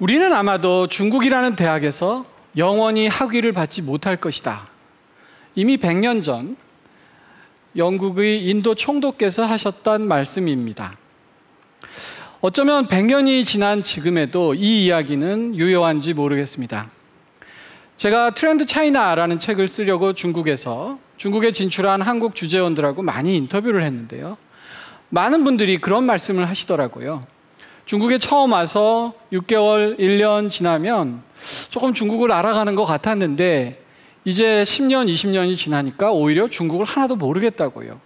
우리는 아마도 중국이라는 대학에서 영원히 학위를 받지 못할 것이다. 이미 100년 전 영국의 인도 총독께서 하셨던 말씀입니다. 어쩌면 100년이 지난 지금에도 이 이야기는 유효한지 모르겠습니다. 제가 트렌드 차이나라는 책을 쓰려고 중국에 진출한 한국 주재원들하고 많이 인터뷰를 했는데요. 많은 분들이 그런 말씀을 하시더라고요. 중국에 처음 와서 6개월, 1년 지나면 조금 중국을 알아가는 것 같았는데 이제 10년, 20년이 지나니까 오히려 중국을 하나도 모르겠다고요.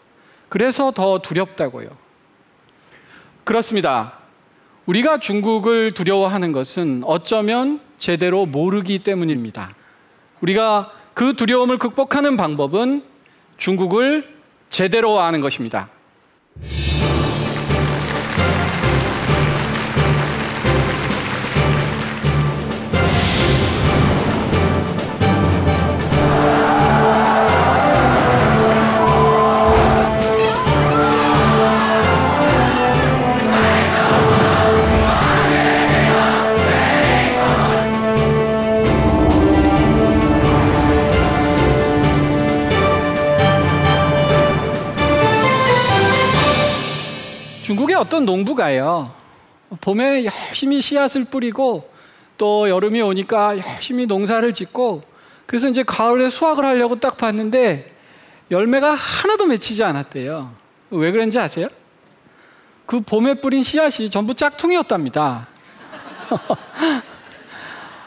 그래서 더 두렵다고요. 그렇습니다. 우리가 중국을 두려워하는 것은 어쩌면 제대로 모르기 때문입니다. 우리가 그 두려움을 극복하는 방법은 중국을 제대로 아는 것입니다. 중국의 어떤 농부가요, 봄에 열심히 씨앗을 뿌리고 또 여름이 오니까 열심히 농사를 짓고 그래서 이제 가을에 수확을 하려고 딱 봤는데 열매가 하나도 맺히지 않았대요. 왜 그런지 아세요? 그 봄에 뿌린 씨앗이 전부 짝퉁이었답니다.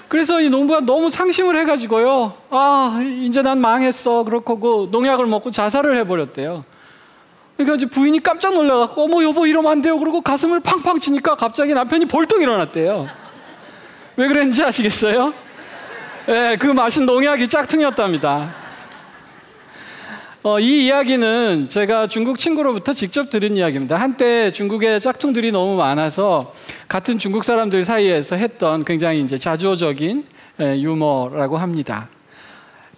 그래서 이 농부가 너무 상심을 해가지고요, 아, 이제 난 망했어. 그렇고 농약을 먹고 자살을 해버렸대요. 그러니까 이제 부인이 깜짝 놀라갖고 어머 여보 이러면 안 돼요. 그러고 가슴을 팡팡 치니까 갑자기 남편이 벌떡 일어났대요. 왜 그랬는지 아시겠어요? 네, 그 마신 농약이 짝퉁이었답니다. 이 이야기는 제가 중국 친구로부터 직접 들은 이야기입니다. 한때 중국에 짝퉁들이 너무 많아서 같은 중국 사람들 사이에서 했던 굉장히 이제 자조적인 유머라고 합니다.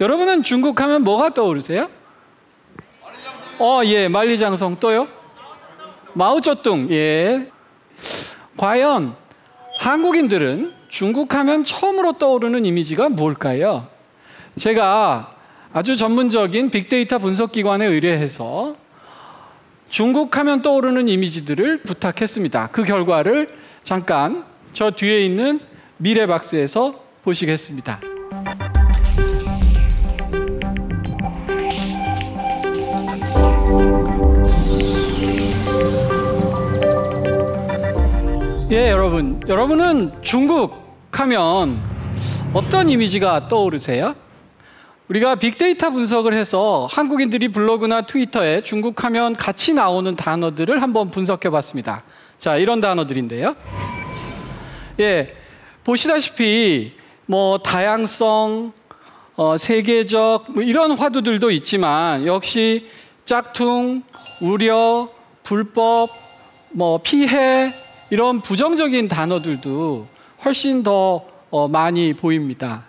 여러분은 중국 하면 뭐가 떠오르세요? 예, 만리장성. 또요? 마오쩌둥. 예. 과연 한국인들은 중국 하면 처음으로 떠오르는 이미지가 뭘까요? 제가 아주 전문적인 빅데이터 분석 기관에 의뢰해서 중국 하면 떠오르는 이미지들을 부탁했습니다. 그 결과를 잠깐 저 뒤에 있는 미래박스에서 보시겠습니다. 예, 여러분은 중국 하면 어떤 이미지가 떠오르세요? 우리가 빅데이터 분석을 해서 한국인들이 블로그나 트위터에 중국 하면 같이 나오는 단어들을 한번 분석해 봤습니다. 자, 이런 단어들인데요. 예, 보시다시피 뭐 다양성, 세계적 뭐 이런 화두들도 있지만 역시 짝퉁, 우려, 불법, 뭐 피해 이런 부정적인 단어들도 훨씬 더 많이 보입니다.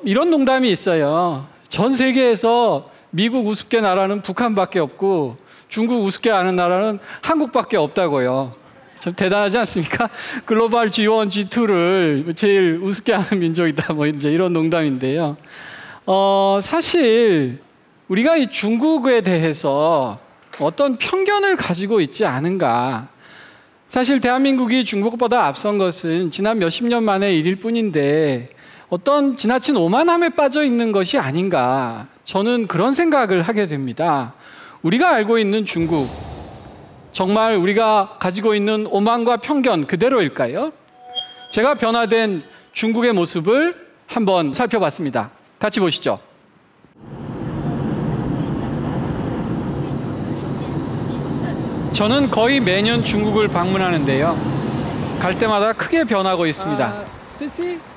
이런 농담이 있어요. 전 세계에서 미국 우습게 나라는 북한밖에 없고 중국 우습게 아는 나라는 한국밖에 없다고요. 좀 대단하지 않습니까? 글로벌 G1, G2를 제일 우습게 아는 민족이다. 뭐 이제 이런 농담인데요. 사실 우리가 이 중국에 대해서 어떤 편견을 가지고 있지 않은가. 사실 대한민국이 중국보다 앞선 것은 지난 몇십 년 만의 일일 뿐인데 어떤 지나친 오만함에 빠져 있는 것이 아닌가. 저는 그런 생각을 하게 됩니다. 우리가 알고 있는 중국, 정말 우리가 가지고 있는 오만과 편견 그대로일까요? 제가 변화된 중국의 모습을 한번 살펴봤습니다. 같이 보시죠. 저는 거의 매년 중국을 방문하는데요. 갈 때마다 크게 변하고 있습니다.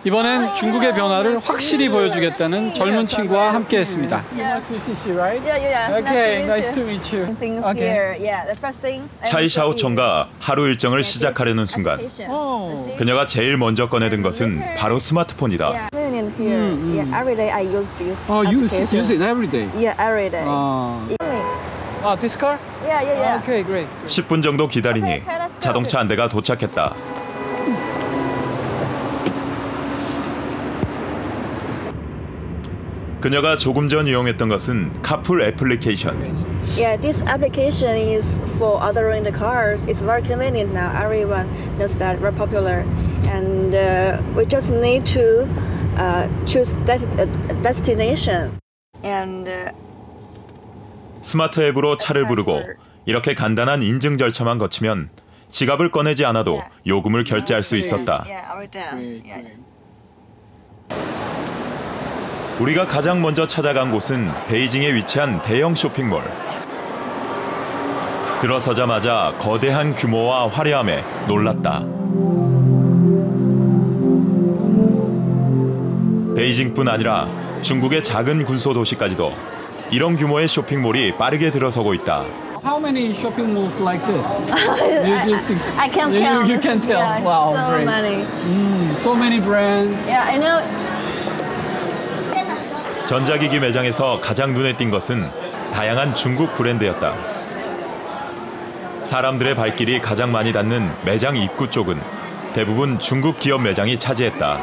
이번엔 중국의 변화를 확실히 보여주겠다는 젊은 친구와 함께 했습니다. 차이샤오청과 하루 일정을 시작하려는 순간 그녀가 제일 먼저 꺼내든 것은 바로 스마트폰이다. Use it every day? Yeah, every day. This car? Yeah. Okay, great. 10분 정도 기다리니 자동차 한 대가 도착했다. 그녀가 조금 전 이용했던 것은 카풀 애플리케이션. Yeah, this application is for ordering the cars. It's very convenient now. Everyone knows that, very popular, and we just need to choose that destination. And 스마트 앱으로 차를 부르고 이렇게 간단한 인증 절차만 거치면 지갑을 꺼내지 않아도 요금을 결제할 수 있었다. 우리가 가장 먼저 찾아간 곳은 베이징에 위치한 대형 쇼핑몰. 들어서자마자 거대한 규모와 화려함에 놀랐다. 베이징뿐 아니라 중국의 작은 군소 도시까지도 이런 규모의 쇼핑몰이 빠르게 들어서고 있다. How many shopping malls like this? You just, I can't count. You can tell. Yeah, wow, so great. many. So many brands. Yeah, I know. 전자기기 매장에서 가장 눈에 띈 것은 다양한 중국 브랜드였다. 사람들의 발길이 가장 많이 닿는 매장 입구 쪽은 대부분 중국 기업 매장이 차지했다.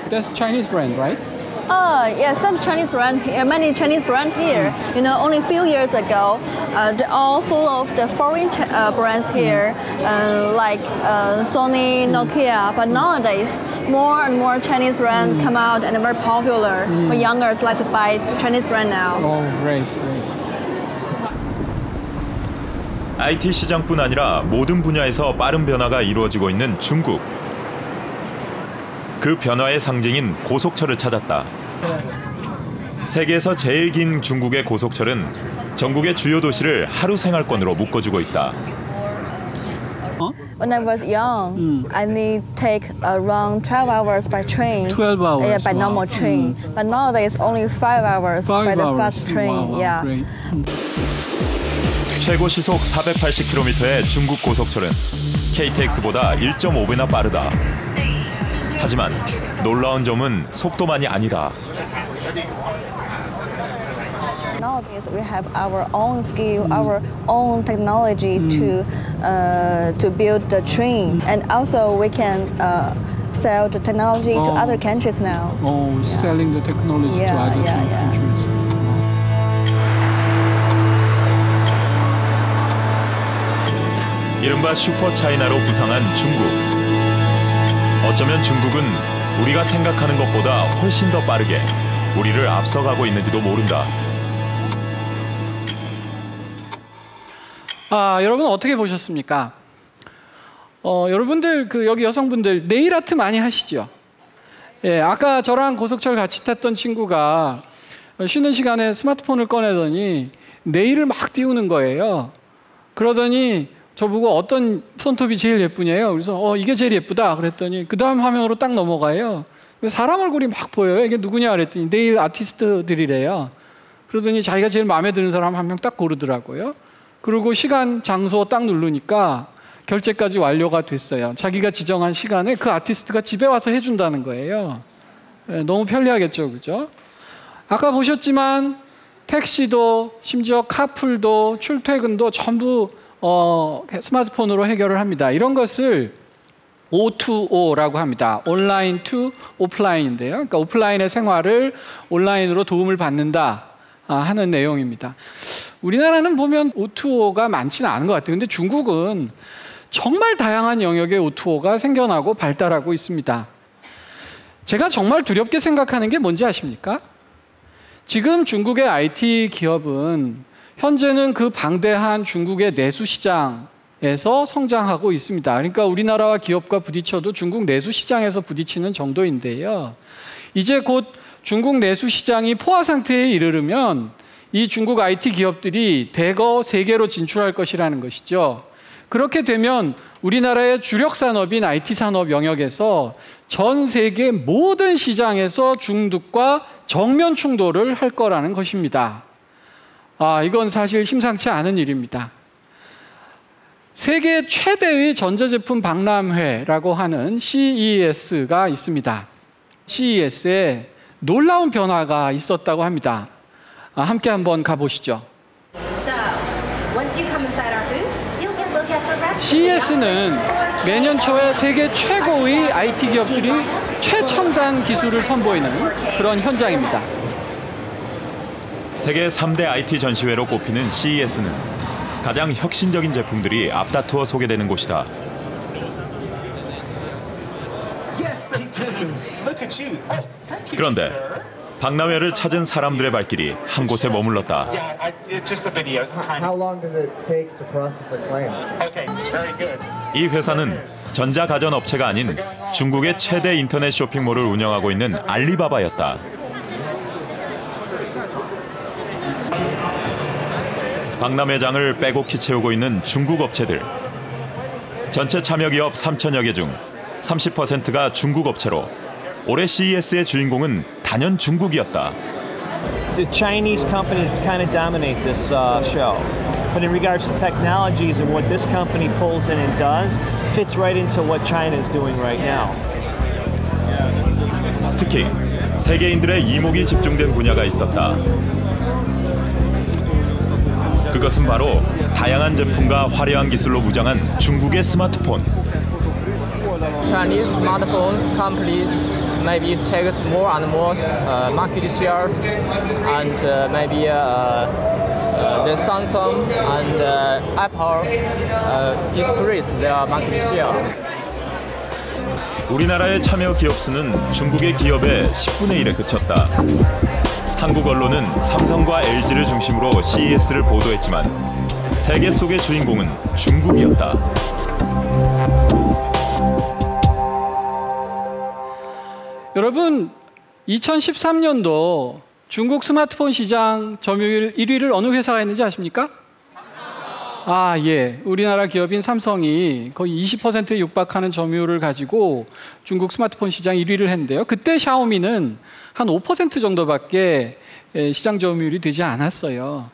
That's Chinese brand, right? Yeah, some Chinese brand here, many Chinese brand here. You know, only a few years ago, they're all full of the foreign brands here, like Sony, Nokia. But nowadays, more and more Chinese brands come out and are very popular. But youngers like to buy Chinese brand now. Oh, great, great. IT 시장뿐 아니라 모든 분야에서 빠른 변화가 이루어지고 있는 중국. 그 변화의 상징인 고속철을 찾았다. 세계에서 제일 긴 중국의 고속철은 전국의 주요 도시를 하루 생활권으로 묶어주고 있다. When I was young, I need take around 12 hours by train. 12 hours. Yeah, by normal train. But nowadays, only 5 hours by the fast train. Wow, Yeah. great. 최고 시속 480km의 중국 고속철은 KTX보다 1.5배나 빠르다. 하지만 놀라운 점은 속도만이 아니다. Nowadays, we have our own skill, our own technology to build the train, and also we can sell the technology to other countries now. Oh, selling the technology to other countries. 이른바 슈퍼 차이나로 부상한 중국. 어쩌면 중국은 우리가 생각하는 것보다 훨씬 더 빠르게 우리를 앞서가고 있는지도 모른다. 여러분 어떻게 보셨습니까? 여러분들 여기 여성분들 네일 아트 많이 하시죠? 예, 아까 저랑 고속철 같이 탔던 친구가 쉬는 시간에 스마트폰을 꺼내더니 네일을 막 띄우는 거예요. 그러더니 저보고 어떤 손톱이 제일 예쁘냐요? 그래서 이게 제일 예쁘다 그랬더니 그 다음 화면으로 딱 넘어가요. 사람 얼굴이 막 보여요. 이게 누구냐 그랬더니 네일 아티스트들이래요. 그러더니 자기가 제일 마음에 드는 사람 한 명 딱 고르더라고요. 그리고 시간, 장소 딱 누르니까 결제까지 완료가 됐어요. 자기가 지정한 시간에 그 아티스트가 집에 와서 해준다는 거예요. 너무 편리하겠죠, 그죠? 아까 보셨지만 택시도 심지어 카풀도 출퇴근도 전부 스마트폰으로 해결을 합니다. 이런 것을 O2O라고 합니다. 온라인 투 오프라인인데요. 그러니까 오프라인의 생활을 온라인으로 도움을 받는다 하는 내용입니다. 우리나라는 보면 O2O가 많지는 않은 것 같아요. 근데 중국은 정말 다양한 영역의 O2O가 생겨나고 발달하고 있습니다. 제가 정말 두렵게 생각하는 게 뭔지 아십니까? 지금 중국의 IT 기업은 현재는 그 방대한 중국의 내수 시장에서 성장하고 있습니다. 그러니까 우리나라와 기업과 부딪혀도 중국 내수 시장에서 부딪히는 정도인데요. 이제 곧 중국 내수 시장이 포화 상태에 이르르면 이 중국 IT 기업들이 대거 세계로 진출할 것이라는 것이죠. 그렇게 되면 우리나라의 주력 산업인 IT 산업 영역에서 전 세계 모든 시장에서 중국과 정면 충돌을 할 거라는 것입니다. 이건 사실 심상치 않은 일입니다. 세계 최대의 전자제품 박람회라고 하는 CES가 있습니다. CES에 놀라운 변화가 있었다고 합니다. 함께 한번 가보시죠. CES는 매년 초에 세계 최고의 IT 기업들이 최첨단 기술을 선보이는 그런 현장입니다. 세계 3대 IT 전시회로 꼽히는 CES는 가장 혁신적인 제품들이 앞다투어 소개되는 곳이다. 그런데 박람회를 찾은 사람들의 발길이 한 곳에 머물렀다. 이 회사는 전자가전업체가 아닌 중국의 최대 인터넷 쇼핑몰을 운영하고 있는 알리바바였다. 박람회장을 빼곡히 채우고 있는 중국 업체들. 전체 참여 기업 3,000여 개 중 30%가 중국 업체로 올해 CES의 주인공은 단연 중국이었다. The Chinese companies kind of dominate this show. But in regards to technologies and what this company pulls in and does, fits right into what China is doing right now. 특히 세계인들의 이목이 집중된 분야가 있었다. 그것은 바로 다양한 제품과 화려한 기술로 무장한 중국의 스마트폰. Chinese smartphones companies maybe takes more and more market shares, and maybe the Samsung and Apple decrease their market share. 우리나라의 참여 기업 수는 중국의 기업의 10분의 1에 그쳤다. 한국 언론은 삼성과 LG를 중심으로 CES를 보도했지만 세계 속의 주인공은 중국이었다. 여러분, 2013년도 중국 스마트폰 시장 점유율 1위를 어느 회사가 했는지 아십니까? 예. 우리나라 기업인 삼성이 거의 20%에 육박하는 점유율을 가지고 중국 스마트폰 시장 1위를 했는데요. 그때 샤오미는 한 5% 정도밖에 시장 점유율이 되지 않았어요.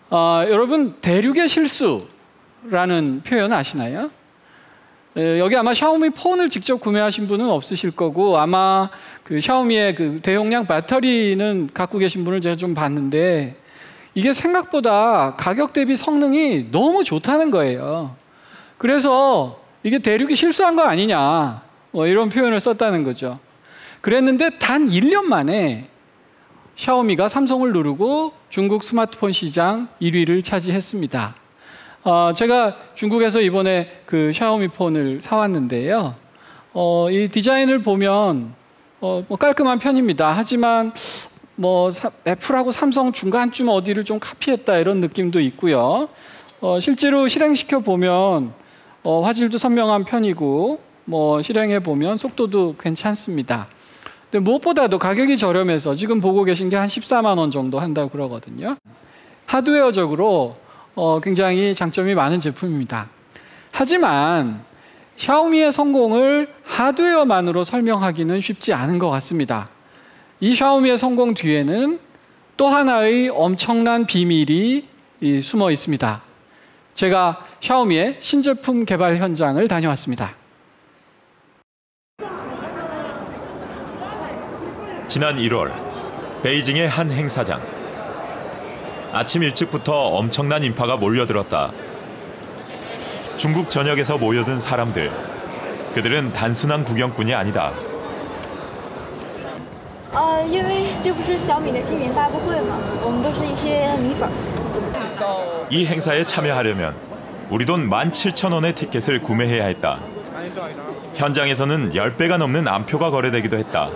여러분, 대륙의 실수라는 표현 아시나요? 여기 아마 샤오미 폰을 직접 구매하신 분은 없으실 거고, 아마 그 샤오미의 그 대용량 배터리는 갖고 계신 분을 제가 좀 봤는데, 이게 생각보다 가격 대비 성능이 너무 좋다는 거예요. 그래서 이게 대륙이 실수한 거 아니냐, 이런 표현을 썼다는 거죠. 그랬는데 단 1년 만에 샤오미가 삼성을 누르고 중국 스마트폰 시장 1위를 차지했습니다. 제가 중국에서 이번에 그 샤오미 폰을 사왔는데요. 이 디자인을 보면 뭐 깔끔한 편입니다. 하지만 뭐 애플하고 삼성 중간쯤 어디를 좀 카피했다 이런 느낌도 있고요. 실제로 실행시켜 보면 화질도 선명한 편이고, 뭐 실행해 보면 속도도 괜찮습니다. 근데 무엇보다도 가격이 저렴해서 지금 보고 계신 게 한 14만 원 정도 한다고 그러거든요. 하드웨어적으로 굉장히 장점이 많은 제품입니다. 하지만 샤오미의 성공을 하드웨어만으로 설명하기는 쉽지 않은 것 같습니다. 이 샤오미의 성공 뒤에는 또 하나의 엄청난 비밀이 숨어 있습니다. 제가 샤오미의 신제품 개발 현장을 다녀왔습니다. 지난 1월 베이징의 한 행사장. 아침 일찍부터 엄청난 인파가 몰려들었다. 중국 전역에서 모여든 사람들. 그들은 단순한 구경꾼이 아니다. 因为这不是小米的新品发布会吗？我们都是一些米粉。 이 행사에 참여하려면 우리 돈 17,000원의 티켓을 구매해야 했다. 현장에서는 10배가 넘는 암표가 거래되기도 했다.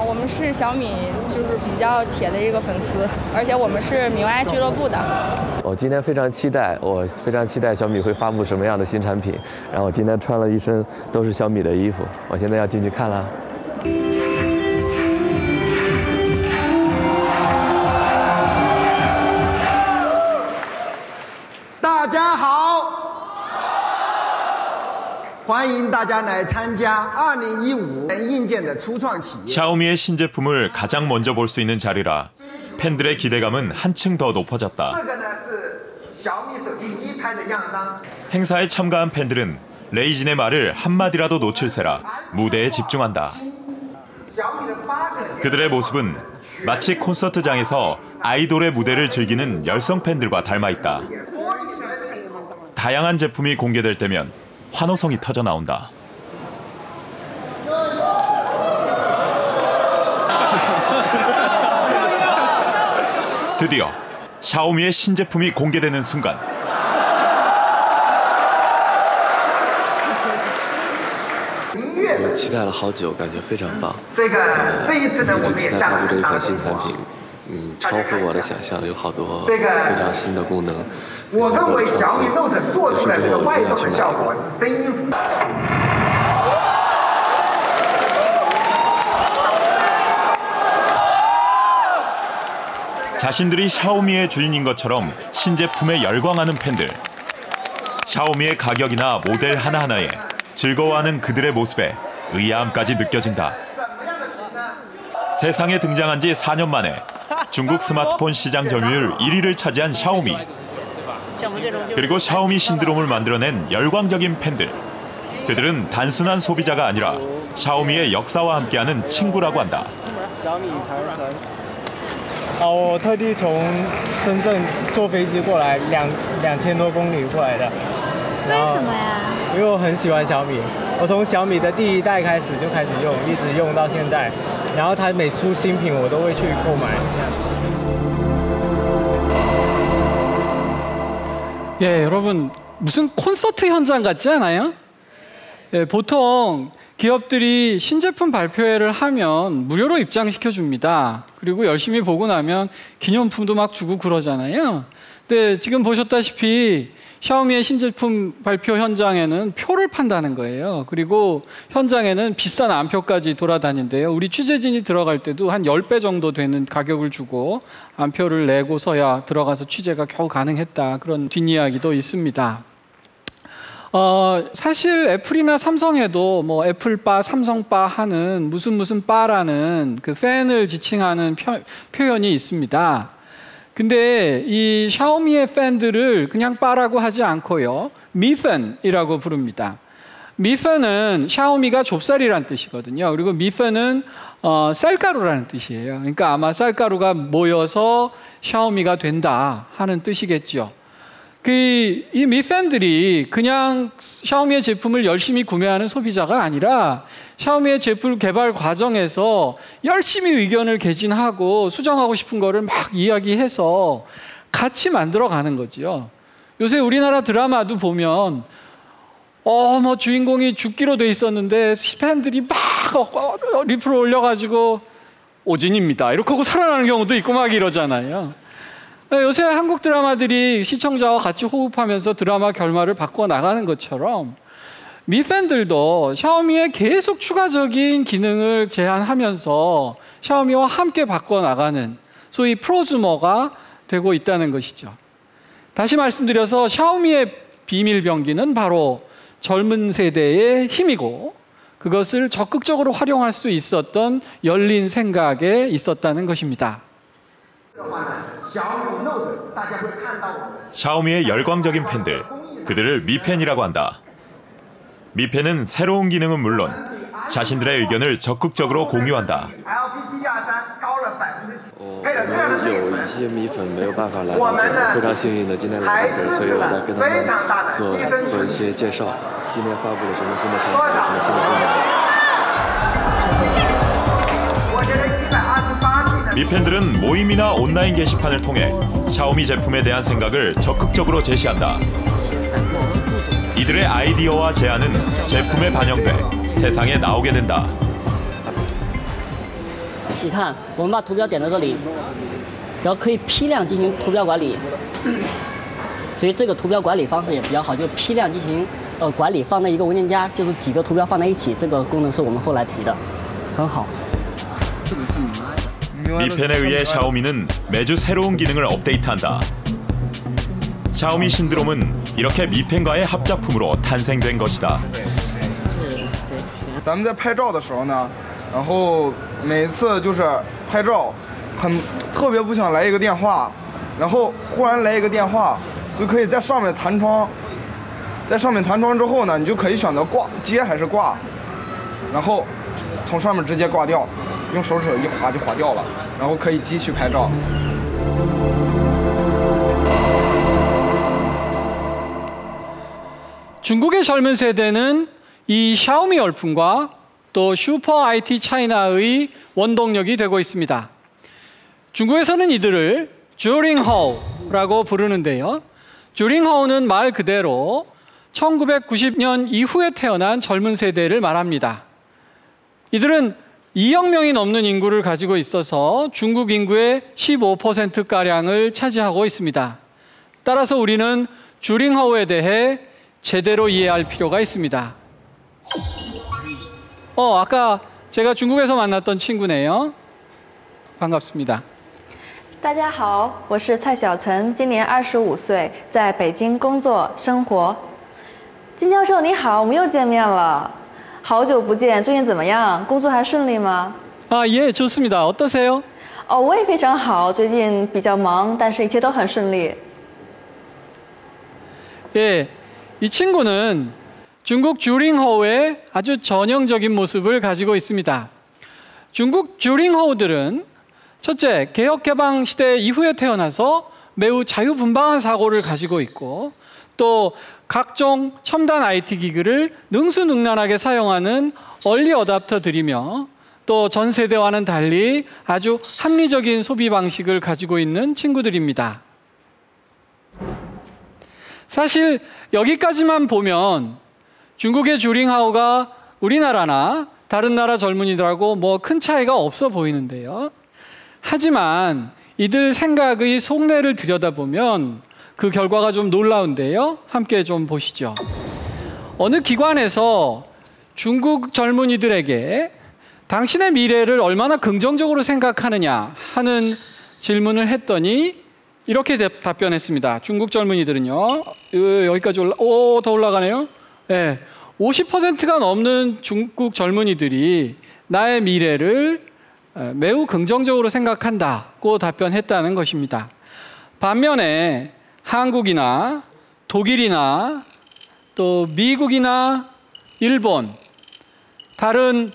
我们是小米，就是比较铁的一个粉丝，而且我们是米爱俱乐部的。我今天非常期待，小米会发布什么样的新产品。然后我今天穿了一身都是小米的衣服，我现在要进去看了。大家好。 欢迎大家来参加2015硬件的初创企业。 샤오미의 신제품을 가장 먼저 볼 수 있는 자리라 팬들의 기대감은 한층 더 높아졌다. 행사에 참가한 팬들은 레이진의 말을 한마디라도 놓칠세라 무대에 집중한다. 그들의 모습은 마치 콘서트장에서 아이돌의 무대를 즐기는 열성 팬들과 닮아있다. 다양한 제품이 공개될 때면 환호성이 터져 나온다. 드디어 샤오미의 신제품이 공개되는 순간. 我期待了好久，感觉非常棒。这一次呢，我们也期待下了很大发布这一款的功夫。新产品，超乎我的想象，有好多这个非常新的功能。我认为小米 Note 做出来这个外动的效果是声音符。 자신들이 샤오미의 주인인 것처럼 신제품에 열광하는 팬들. 샤오미의 가격이나 모델 하나하나에 즐거워하는 그들의 모습에 의아함까지 느껴진다. 세상에 등장한 지 4년 만에 중국 스마트폰 시장 점유율 1위를 차지한 샤오미. 그리고 샤오미 신드롬을 만들어낸 열광적인 팬들. 그들은 단순한 소비자가 아니라 샤오미의 역사와 함께하는 친구라고 한다. 我特地从深圳坐飞机过来，2000多公里过来的。为什么呀？因为我很喜欢小米，我从小米的第1代开始就开始用，一直用到现在。然后它每出新品我都会去购买。 예, 여러분 무슨 콘서트 현장 같지 않아요? 예, 보통 기업들이 신제품 발표회를 하면 무료로 입장시켜 줍니다. 그리고 열심히 보고 나면 기념품도 막 주고 그러잖아요. 근데 지금 보셨다시피 샤오미의 신제품 발표 현장에는 표를 판다는 거예요. 그리고 현장에는 비싼 암표까지 돌아다닌대요. 우리 취재진이 들어갈 때도 한 10배 정도 되는 가격을 주고 암표를 내고서야 들어가서 취재가 겨우 가능했다. 그런 뒷이야기도 있습니다. 사실 애플이나 삼성에도 뭐 애플바, 삼성바 하는 무슨 바라는 그 팬을 지칭하는 표현이 있습니다. 근데 이 샤오미의 팬들을 그냥 바라고 하지 않고요. 미팬이라고 부릅니다. 미팬은 샤오미가 좁쌀이란 뜻이거든요. 그리고 미팬은 쌀가루라는 뜻이에요. 그러니까 아마 쌀가루가 모여서 샤오미가 된다 하는 뜻이겠죠. 이 미팬들이 그냥 샤오미의 제품을 열심히 구매하는 소비자가 아니라 샤오미의 제품 개발 과정에서 열심히 의견을 개진하고 수정하고 싶은 거를 막 이야기해서 같이 만들어가는 거죠. 요새 우리나라 드라마도 보면 뭐 주인공이 죽기로 돼 있었는데 팬들이 막 리플을 올려가지고 오진입니다 이렇게 하고 살아나는 경우도 있고 막 이러잖아요. 요새 한국 드라마들이 시청자와 같이 호흡하면서 드라마 결말을 바꿔 나가는 것처럼 미팬들도 샤오미에 계속 추가적인 기능을 제안하면서 샤오미와 함께 바꿔 나가는 소위 프로즈머가 되고 있다는 것이죠. 다시 말씀드려서 샤오미의 비밀병기는 바로 젊은 세대의 힘이고 그것을 적극적으로 활용할 수 있었던 열린 생각에 있었다는 것입니다. 샤오미의 열광적인 팬들, 그들을 미팬이라고 한다. 미팬은 새로운 기능은 물론 자신들의 의견을 적극적으로 공유한다. 有一些米粉没有办法来到这里，非常幸运的今天来到这儿，所以我在跟他们做一些介绍。今天发布了什么新的产品，什么新的功能。 미팬들은 모임이나 온라인 게시판을 통해 샤오미 제품에 대한 생각을 적극적으로 제시한다. 이들의 아이디어와 제안은 제품에 반영돼 세상에 나오게 된다. 你看，我们把图标点到这里，然后可以批量进行图标管理，所以这个图标管理方式也比较好，就批量进行管理，放在一个文件夹，就是几个图标放在一起，这个功能是我们后来提的，很好。这个是你妈的。 미팬에 의해 샤오미는 매주 새로운 기능을 업데이트한다. 샤오미 신드롬은 이렇게 미팬과의 합작품으로 탄생된 것이다. 咱们在拍照的时候呢，然后每次就是拍照，特别不想来一个电话，然后忽然来一个电话，就可以在上面弹窗，在上面弹窗之后呢，你就可以选择接还是挂，然后从上面直接挂掉。 用手指一划就划掉了，然后可以继续拍照。 중국의 젊은 세대는 이 샤오미 열풍과 또 슈퍼 IT 차이나의 원동력이 되고 있습니다. 중국에서는 이들을 주링허우라고 부르는데요. 주링허우는 말 그대로 1990년 이후에 태어난 젊은 세대를 말합니다. 이들은 2억 명이 넘는 인구를 가지고 있어서 중국 인구의 15%가량을 차지하고 있습니다. 따라서 우리는 주링허우에 대해 제대로 이해할 필요가 있습니다. 아까 제가 중국에서 만났던 친구네요. 반갑습니다. 大家好，我是蔡小岑，今年25岁，在北京工作生活。金教授你好，我们又见面了，好久不见，最近怎么样？工作还顺利吗？ 예, 좋습니다. 어떠세요? 我也非常好，最近比较忙，但是一切都很顺利。 예, 이 친구는 중국 주링허우의 아주 전형적인 모습을 가지고 있습니다. 중국 주링허우들은 첫째, 개혁개방 시대 이후에 태어나서 매우 자유분방한 사고를 가지고 있고 또 각종 첨단 IT 기기를 능수능란하게 사용하는 얼리 어답터들이며 또 전 세대와는 달리 아주 합리적인 소비 방식을 가지고 있는 친구들입니다. 사실 여기까지만 보면 중국의 주링허우가 우리나라나 다른 나라 젊은이들하고 뭐 큰 차이가 없어 보이는데요. 하지만 이들 생각의 속내를 들여다보면 그 결과가 좀 놀라운데요. 함께 좀 보시죠. 어느 기관에서 중국 젊은이들에게 당신의 미래를 얼마나 긍정적으로 생각하느냐 하는 질문을 했더니 이렇게 답변했습니다. 중국 젊은이들은요. 여기까지 더 올라가네요. 네, 50%가 넘는 중국 젊은이들이 나의 미래를 매우 긍정적으로 생각한다고 답변했다는 것입니다. 반면에 한국이나 독일이나 또 미국이나 일본, 다른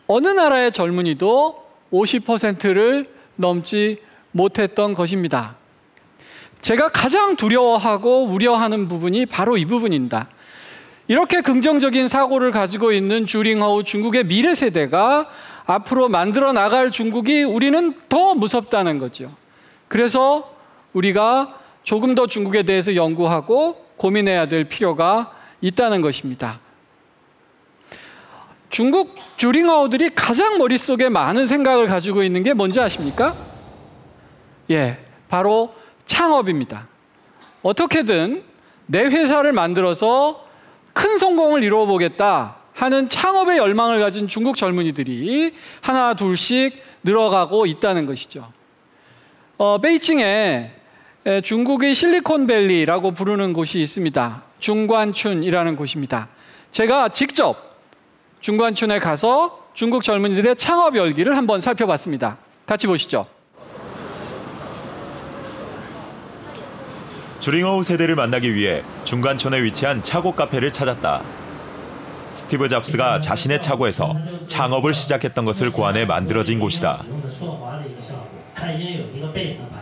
어느 나라의 젊은이도 50%를 넘지 못했던 것입니다. 제가 가장 두려워하고 우려하는 부분이 바로 이 부분입니다. 이렇게 긍정적인 사고를 가지고 있는 주링허우 중국의 미래 세대가 앞으로 만들어 나갈 중국이 우리는 더 무섭다는 거죠. 그래서 우리가 조금 더 중국에 대해서 연구하고 고민해야 될 필요가 있다는 것입니다. 중국 주링허우들이 가장 머릿속에 많은 생각을 가지고 있는 게 뭔지 아십니까? 예, 바로 창업입니다. 어떻게든 내 회사를 만들어서 큰 성공을 이루어 보겠다 하는 창업의 열망을 가진 중국 젊은이들이 하나 둘씩 늘어가고 있다는 것이죠. 베이징에 중국의 실리콘밸리라고 부르는 곳이 있습니다. 중관춘이라는 곳입니다. 제가 직접 중관춘에 가서 중국 젊은이들의 창업 열기를 한번 살펴봤습니다. 같이 보시죠. 주링허우 세대를 만나기 위해 중관촌에 위치한 차고 카페를 찾았다. 스티브 잡스가 자신의 차고에서 창업을 시작했던 것을 고안해 만들어진 곳이다.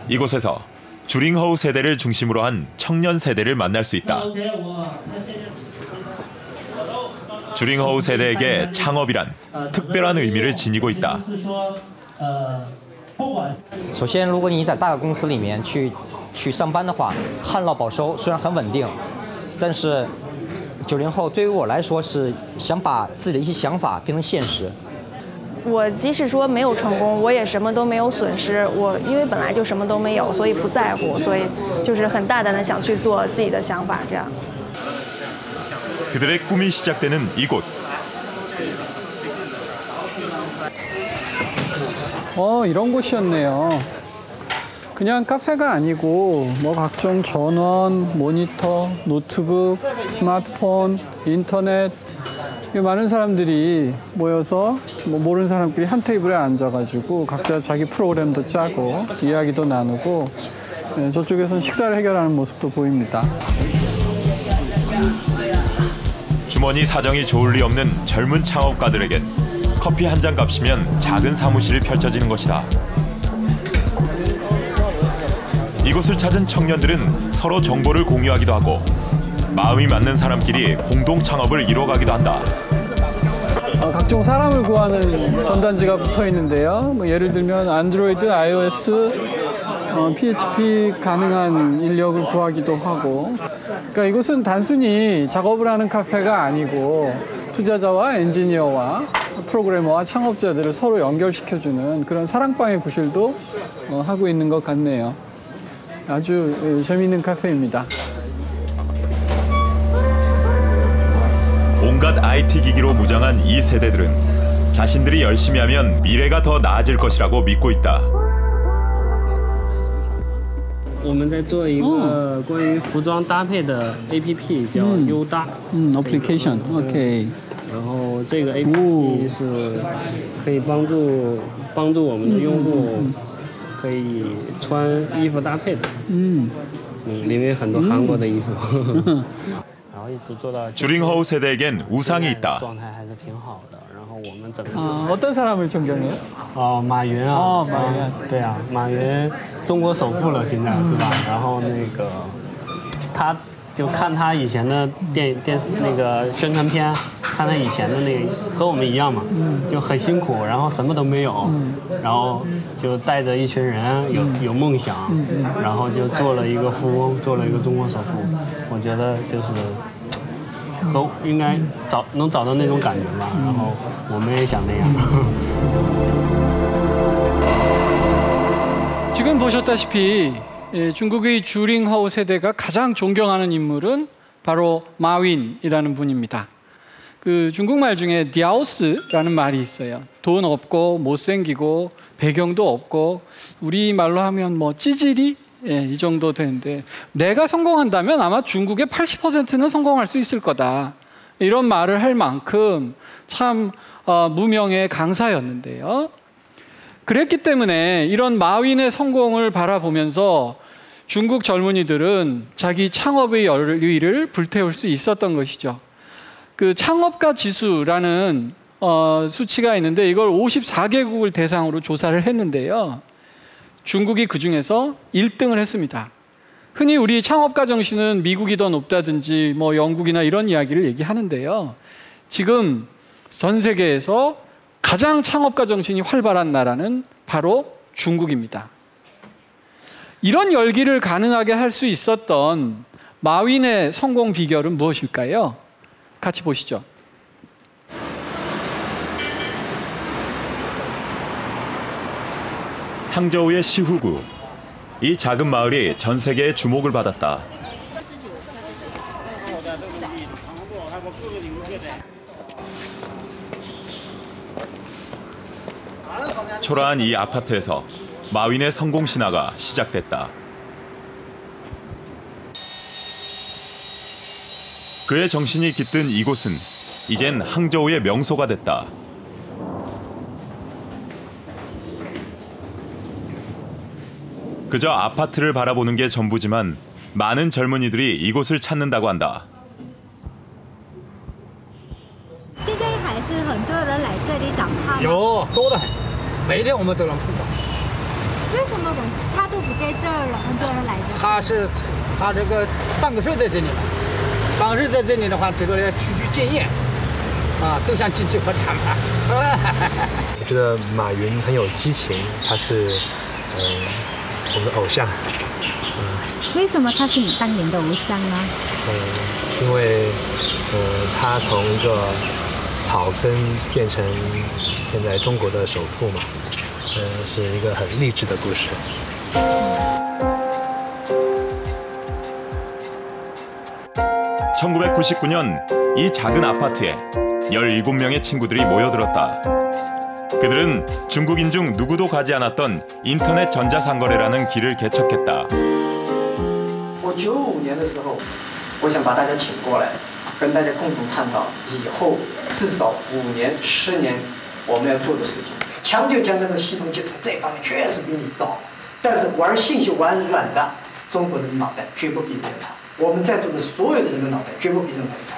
이곳에서 주링허우 세대를 중심으로 한 청년 세대를 만날 수 있다. 주링허우 세대에게 창업이란 특별한 의미를 지니고 있다. 首先，如果你在大的公司里面去上班的话，旱涝保收虽然很稳定，但是90后对于我来说是想把自己的一些想法变成现实。我即使说没有成功，我也什么都没有损失。我因为本来就什么都没有，所以不在乎，所以就是很大胆的想去做自己的想法，这样。 그들의 꿈이 시작되는 이곳. 이런 곳이었네요. 그냥 카페가 아니고 뭐 각종 전원, 모니터, 노트북, 스마트폰, 인터넷 많은 사람들이 모여서 모르는 사람끼리 한 테이블에 앉아가지고 각자 자기 프로그램도 짜고 이야기도 나누고 저쪽에서는 식사를 해결하는 모습도 보입니다. 주머니 사정이 좋을 리 없는 젊은 창업가들에겐 커피 한 잔 값이면 작은 사무실이 펼쳐지는 것이다. 이곳을 찾은 청년들은 서로 정보를 공유하기도 하고 마음이 맞는 사람끼리 공동 창업을 이뤄가기도 한다. 각종 사람을 구하는 전단지가 붙어 있는데요. 뭐 예를 들면 안드로이드, iOS, PHP 가능한 인력을 구하기도 하고. 그러니까 이곳은 단순히 작업을 하는 카페가 아니고 투자자와 엔지니어와 프로그래머와 창업자들을 서로 연결시켜주는 그런 사랑방의 구실도 하고 있는 것 같네요. 아주 재미있는 카페입니다. 온갖 IT 기기로 무장한 이 세대들은 자신들이 열심히 하면 미래가 더 나아질 것이라고 믿고 있다. 我们在做一个关于服装搭配的 APP， 叫优搭。application OK。然后这个 APP 是可以帮助我们的用户可以穿衣服搭配的。里面很多韩国的衣服。然后一直做到。 주링허우 세대에겐 우상이 있다. 状态还是挺好的。然后我们整个。 어떤 사람을 존경해요? 马云啊。马云。对啊，马云。 中国首富了，现在是吧？然后那个，他就看他以前的电视那个宣传片，看他以前的那个和我们一样嘛，就很辛苦，然后什么都没有，然后就带着一群人有梦想，然后就做了一个富翁，做了一个中国首富。我觉得就是和应该能找到那种感觉吧，然后我们也想那样。 지금 보셨다시피 중국의 주링허우 세대가 가장 존경하는 인물은 바로 마윈이라는 분입니다. 그 중국말 중에 디아오스라는 말이 있어요. 돈 없고 못생기고 배경도 없고 우리말로 하면 뭐 찌질이 이 정도 되는데 내가 성공한다면 아마 중국의 80%는 성공할 수 있을 거다. 이런 말을 할 만큼 참 무명의 강사였는데요. 그랬기 때문에 이런 마윈의 성공을 바라보면서 중국 젊은이들은 자기 창업의 열의를 불태울 수 있었던 것이죠. 그 창업가 지수라는 수치가 있는데 이걸 54개국을 대상으로 조사를 했는데요. 중국이 그중에서 1등을 했습니다. 흔히 우리 창업가 정신은 미국이 더 높다든지 뭐 영국이나 이런 이야기를 얘기하는데요. 지금 전 세계에서 가장 창업가 정신이 활발한 나라는 바로 중국입니다. 이런 열기를 가능하게 할 수 있었던 마윈의 성공 비결은 무엇일까요? 같이 보시죠. 항저우의 시후구. 이 작은 마을이 전 세계의 주목을 받았다. 초라한 이 아파트에서 마윈의 성공 신화가 시작됐다. 그의 정신이 깃든 이곳은 이젠 항저우의 명소가 됐다. 그저 아파트를 바라보는 게 전부지만 많은 젊은이들이 이곳을 찾는다고 한다. 现在还是很多人来这里找他吗？有多得很，每天我们都能碰到。为什么他都不在这儿了？很多人来这。他这个办公室在这里嘛，办公室在这里的话，这个区建业，都想进去喝茶嘛。我觉得马云很有激情，他是我们的偶像。为什么他是你当年的偶像呢？因为他从一个草根变成现在中国的首富嘛，是一个很励志的故事。 1999년 이 작은 아파트에 17명의 친구들이 모여들었다. 그들은 중국인 중 누구도 가지 않았던 인터넷 전자상거래라는 길을 개척했다. 我95年的时候，我想把大家请过来，跟大家共同探讨以后至少5年、10年我们要做的事情。强就讲这个系统建设这方面确实比你早，但是玩信息玩软的中国人的脑袋绝不比人差。 我们在座的所有的人的脑袋绝不比任何人差。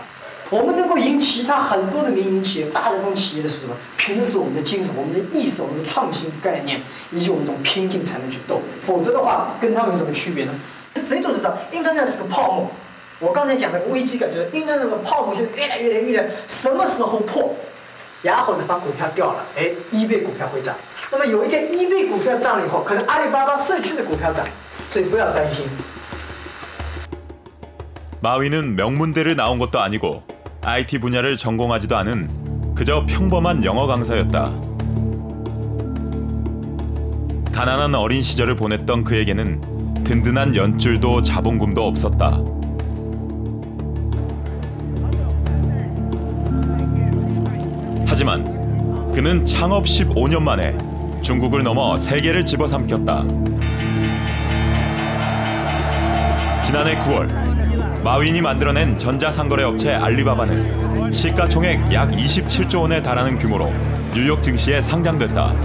我们能够赢其他很多的民营企业、大的这种企业的是什么？凭的是我们的精神、我们的意识、我们的创新概念，以及我们这种拼劲才能去斗。否则的话，跟他们有什么区别呢？谁都知道，Internet 是个泡沫。我刚才讲的危机感就是因为那个泡沫现在越来越，什么时候破？然后呢，把股票掉了，哎，eBay股票会涨。那么有一天eBay股票涨了以后，可能阿里巴巴社区的股票涨，所以不要担心。 마윈은 명문대를 나온 것도 아니고 IT 분야를 전공하지도 않은 그저 평범한 영어 강사였다. 가난한 어린 시절을 보냈던 그에게는 든든한 연줄도 자본금도 없었다. 하지만 그는 창업 15년 만에 중국을 넘어 세계를 집어삼켰다. 지난해 9월 마윈이 만들어낸 전자상거래 업체 알리바바는 시가총액 약 27조 원에 달하는 규모로 뉴욕 증시에 상장됐다.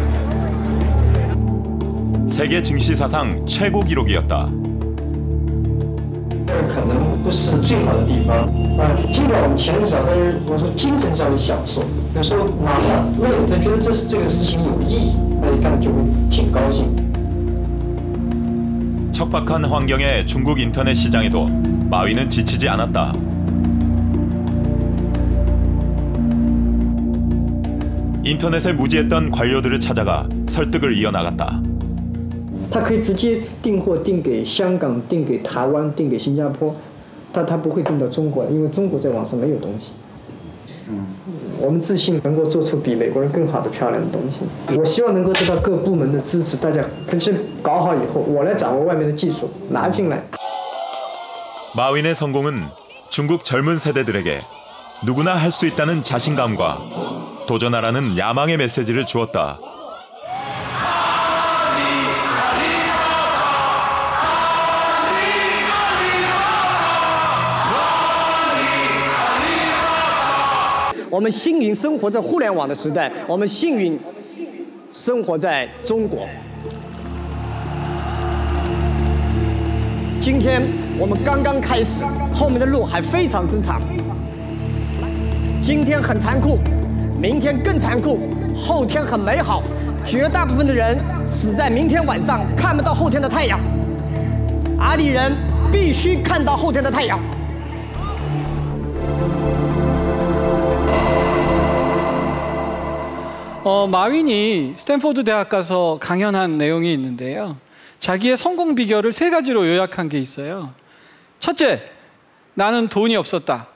세계 증시 사상 최고 기록이었다. 可能不是最好的地方尽管我们钱少，但是我说精神上的享受，有时候哪怕累了，他觉得这个事情有意义，那一看就会挺高兴。 척박한 환경의 중국 인터넷 시장에도 마윈은 지치지 않았다. 인터넷에 무지했던 관료들을 찾아가 설득을 이어나갔다. 他可以直接订货，订给香港，订给台湾，订给新加坡，他不会订到中国，因为中国在网上没有东西。我们自信能够做出比美国人更好的漂亮的东西。我希望能够得到各部门的支持，大家可是搞好以后，我来掌握外面的技术拿进来。 마윈의 성공은 중국 젊은 세대들에게 누구나 할 수 있다는 자신감과 도전하라는 야망의 메시지를 주었다.我们幸运生活在互联网的时代，我们幸运生活在中国。今天我们刚刚开始，后面的路还非常之长。今天很残酷，明天更残酷，后天很美好。绝大部分的人死在明天晚上，看不到后天的太阳。阿里人必须看到后天的太阳。 마윈이 스탠포드 대학 가서 강연한 내용이 있는데요. 자기의 성공 비결을 3가지로 요약한 게 있어요. 첫째, 나는 돈이 없었다.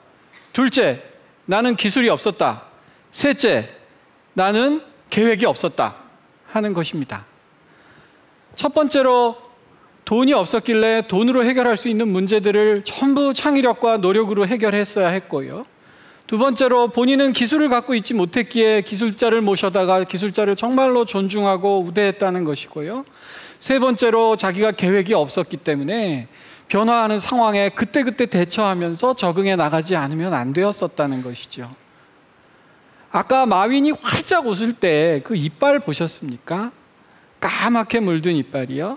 둘째, 나는 기술이 없었다. 셋째, 나는 계획이 없었다 하는 것입니다. 첫 번째로 돈이 없었길래 돈으로 해결할 수 있는 문제들을 전부 창의력과 노력으로 해결했어야 했고요. 두 번째로 본인은 기술을 갖고 있지 못했기에 기술자를 모셔다가 기술자를 정말로 존중하고 우대했다는 것이고요. 세 번째로 자기가 계획이 없었기 때문에 변화하는 상황에 그때그때 대처하면서 적응해 나가지 않으면 안 되었었다는 것이죠. 아까 마윈이 활짝 웃을 때 그 이빨 보셨습니까? 까맣게 물든 이빨이요.